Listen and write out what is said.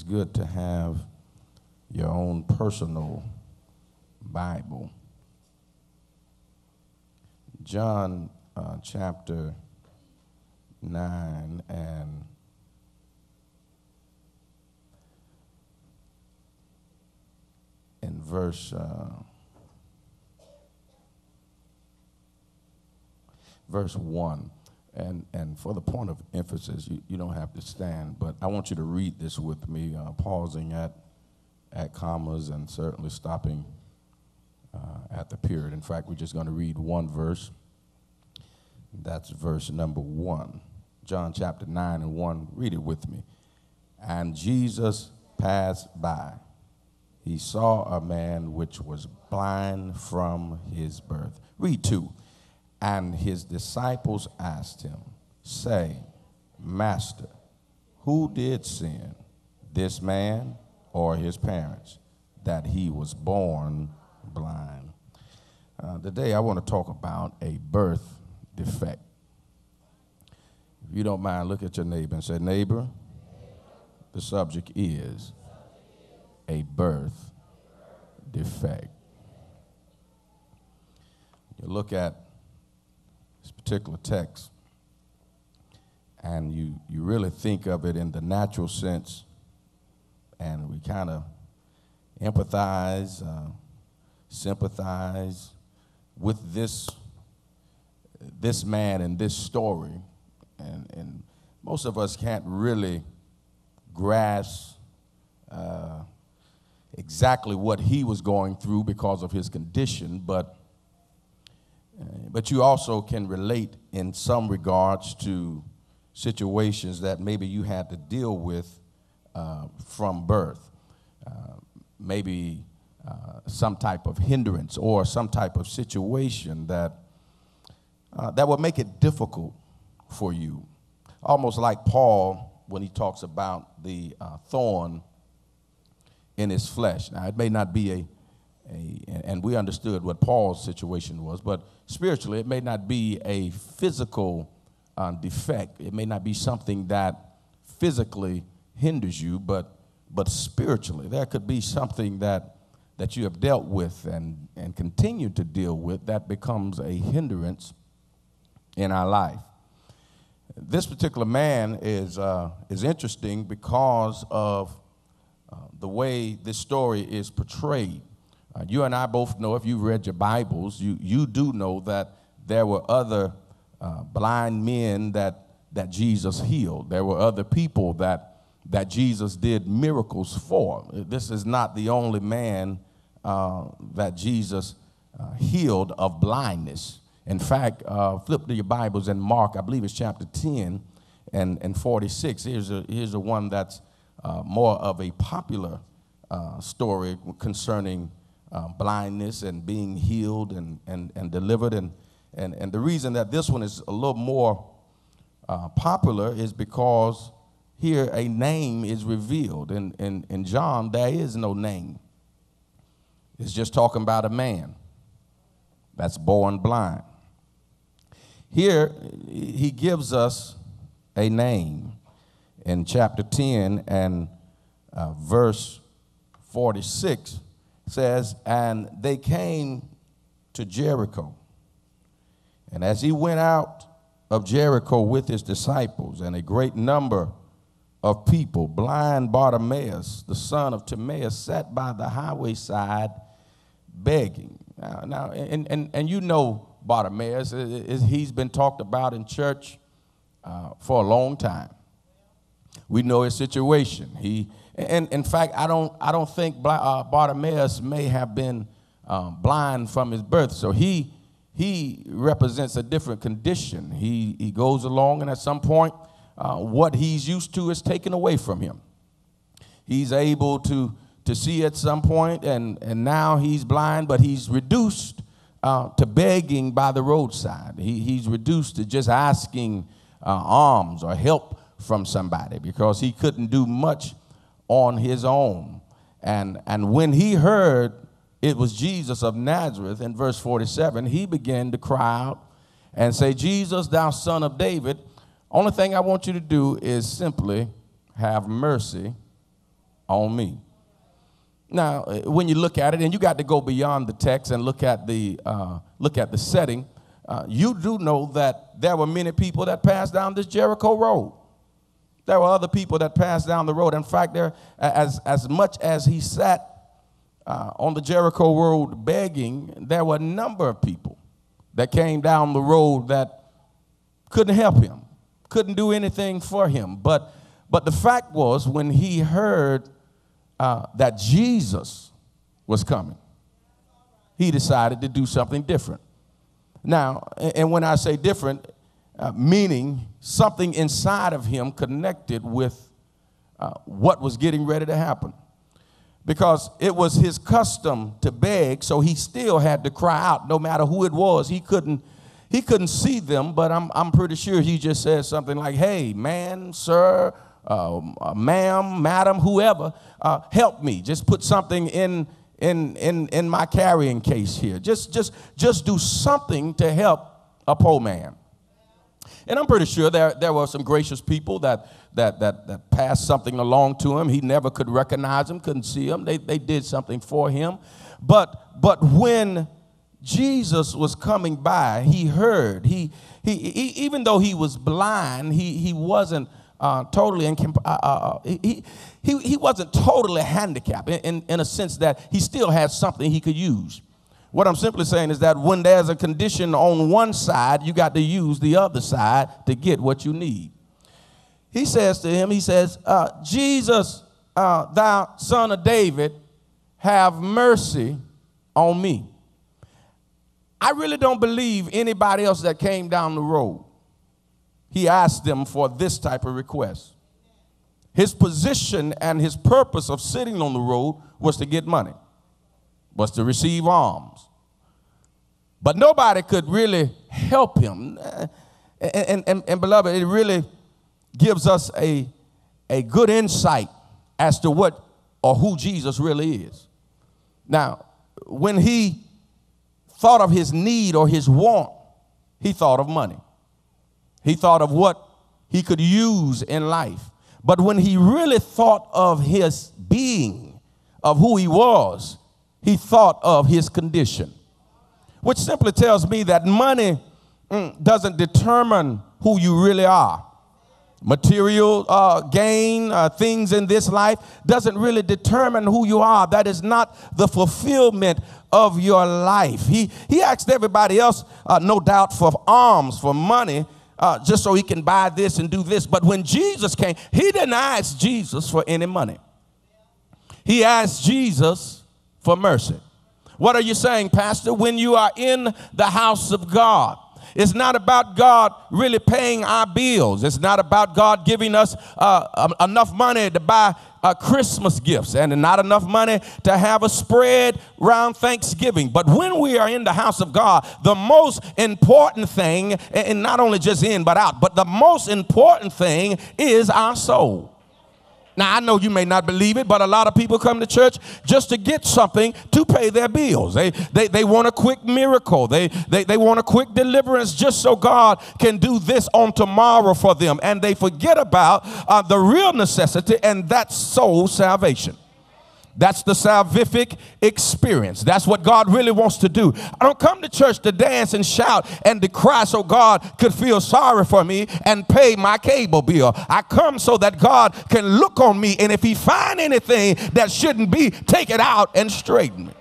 is good to have your own personal Bible. John chapter 9 and in verse 1. And for the point of emphasis, you don't have to stand, but I want you to read this with me, pausing at commas and certainly stopping at the period. In fact, we're just going to read one verse. That's verse number 1. John chapter 9 and 1. Read it with me. And Jesus passed by. He saw a man which was blind from his birth. Read 2. And his disciples asked him, saying, Master, who did sin, this man or his parents, that he was born blind? Today I want to talk about a birth defect. If you don't mind, look at your neighbor and say, neighbor, the subject is a birth defect. You look at this particular text, and you really think of it in the natural sense, and we kind of empathize, sympathize with this man and this story, and most of us can't really grasp exactly what he was going through because of his condition, but you also can relate in some regards to situations that maybe you had to deal with from birth. Maybe some type of hindrance or some type of situation that would make it difficult for you. Almost like Paul when he talks about the thorn in his flesh. Now, it may not be and we understood what Paul's situation was, but spiritually it may not be a physical defect. It may not be something that physically hinders you, but spiritually there could be something that you have dealt with and continue to deal with that becomes a hindrance in our life. This particular man is interesting because of the way this story is portrayed. You and I both know, if you've read your Bibles, you do know that there were other blind men that Jesus healed. There were other people that Jesus did miracles for. This is not the only man that Jesus healed of blindness. In fact, flip to your Bibles in Mark, I believe it's chapter 10 and 46. Here's a one that's more of a popular story concerning blindness and being healed and delivered. And the reason that this one is a little more popular is because here a name is revealed. In John, there is no name. It's just talking about a man that's born blind. Here, he gives us a name in chapter 10 and verse 46. Says, and they came to Jericho. And as he went out of Jericho with his disciples and a great number of people, blind Bartimaeus, the son of Timaeus, sat by the highway side begging. Now, and you know Bartimaeus, he's been talked about in church for a long time. We know his situation. And in fact, I don't think Bartimaeus may have been blind from his birth. So he represents a different condition. He goes along, and at some point, what he's used to is taken away from him. He's able to see at some point, and now he's blind, but he's reduced to begging by the roadside. He's reduced to just asking alms or help from somebody because he couldn't do much on his own. And when he heard it was Jesus of Nazareth in verse 47, he began to cry out and say, Jesus, thou son of David, only thing I want you to do is simply have mercy on me. Now, when you look at it, and you got to go beyond the text and look at the setting, you do know that there were many people that passed down this Jericho road. There were other people that passed down the road. In fact, there, as much as he sat on the Jericho road begging, there were a number of people that came down the road that couldn't help him, couldn't do anything for him. But the fact was, when he heard that Jesus was coming, he decided to do something different. Now, and when I say different, meaning something inside of him connected with what was getting ready to happen. Because it was his custom to beg, so he still had to cry out, no matter who it was. He couldn't see them, but I'm pretty sure he just said something like, "Hey, man, sir, ma'am, madam, whoever, help me. Just put something in my carrying case here. Just do something to help a poor man." And I'm pretty sure there were some gracious people that passed something along to him. He never could recognize them, couldn't see them. They did something for him. But when Jesus was coming by, he heard. He even though he was blind, he wasn't totally he wasn't totally handicapped in a sense that he still had something he could use. What I'm simply saying is that when there's a condition on one side, you got to use the other side to get what you need. He says to him, "Jesus, thou son of David, have mercy on me." I really don't believe anybody else that came down the road, he asked them for this type of request. His position and his purpose of sitting on the road was to get money, was to receive alms. But nobody could really help him. And beloved, it really gives us a good insight as to what or who Jesus really is. Now, when he thought of his need or his want, he thought of money. He thought of what he could use in life. But when he really thought of his being, of who he was, he thought of his condition, which simply tells me that money doesn't determine who you really are. Material gain, things in this life doesn't really determine who you are. That is not the fulfillment of your life. He asked everybody else, no doubt, for alms, for money, just so he can buy this and do this. But when Jesus came, he didn't ask Jesus for any money. He asked Jesus for mercy. What are you saying, Pastor? When you are in the house of God, it's not about God really paying our bills. It's not about God giving us enough money to buy Christmas gifts and not enough money to have a spread around Thanksgiving. But when we are in the house of God, the most important thing, and not only just in but out, but the most important thing is our soul. Now, I know you may not believe it, but a lot of people come to church just to get something to pay their bills. They want a quick miracle. They want a quick deliverance just so God can do this on tomorrow for them. And they forget about the real necessity, and that's soul salvation. That's the salvific experience. That's what God really wants to do. I don't come to church to dance and shout and to cry so God could feel sorry for me and pay my cable bill. I come so that God can look on me, and if he find anything that shouldn't be, take it out and straighten me.